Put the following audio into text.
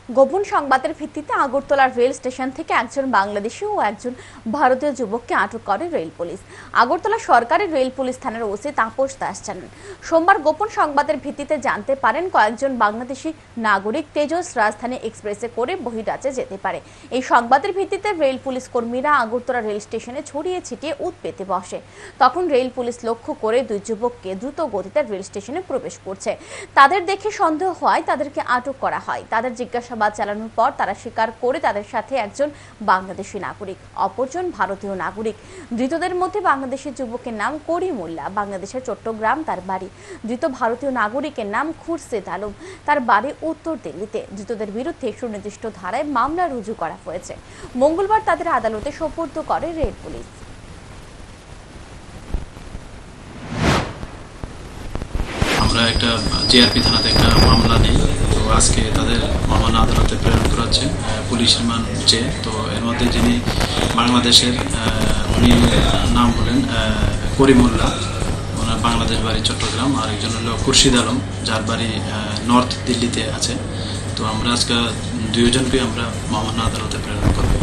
গোপন সংবাদের ভিত্তিতে আগরতলা রেল স্টেশন থেকে একজন বাংলাদেশি ও একজন ভারতীয় যুবককে আটক করে রেল পুলিশ। আগরতলা সরকারি রেল পুলিশ থানার ওসি তাপস দাস জানান, সোমবার গোপন সংবাদের ভিত্তিতে জানতে পারেন কয়েকজন বাংলাদেশি নাগরিক তেজস রাজধানী এক্সপ্রেসে করে বহিরাজ্যে যেতে পারে। এই সংবাদের ভিত্তিতে রেল পুলিশ কর্মীরা আগরতলা রেল স্টেশনে ছড়িয়ে ছিটিয়ে উত পেতে বসে। তখন রেল পুলিশ লক্ষ্য করে দুই যুবককে দ্রুত গতিতে রেল স্টেশনে প্রবেশ করছে। তাদের দেখে সন্দেহ হয়, তাদেরকে আটক করা হয়। তাদের জিজ্ঞাসাবাদ চালানোর পর তারা স্বীকার করে তাদের সাথে একজন বাংলাদেশি নাগরিক, অপরজন ভারতীয় নাগরিক। ধৃতদের মধ্যে বাংলাদেশি যুবকের নাম করিমুল্লাহ, বাংলাদেশের চট্টগ্রাম তার বাড়ি। ধৃত ভারতীয় নাগরিকের নাম খুরশেদ আলম, তার বাড়ি উত্তর দিল্লিতে। ধৃতদের বিরুদ্ধে সুনির্দিষ্ট ধারায় মামলা রুজু করা হয়েছে। মঙ্গলবার তাদের আদালতে সোপর্দ করে রেল পুলিশ। আমরা একটা জিআরপি থানাতে একটা মামলা নেই, তো আজকে তাদের মামলা আদালতে প্রেরণ করা হচ্ছে পুলিশের মান চেয়ে। তো এর মধ্যে যিনি বাংলাদেশের উনি নাম হলেন করিমুল্লাহ, ওনার বাংলাদেশ বাড়ি চট্টগ্রাম, আর একজন হলো খুরশিদ আলম যার বাড়ি নর্থ দিল্লিতে আছে। তো আমরা আজকে দুজনকে আমরা মামলা আদালতে প্রেরণ করব।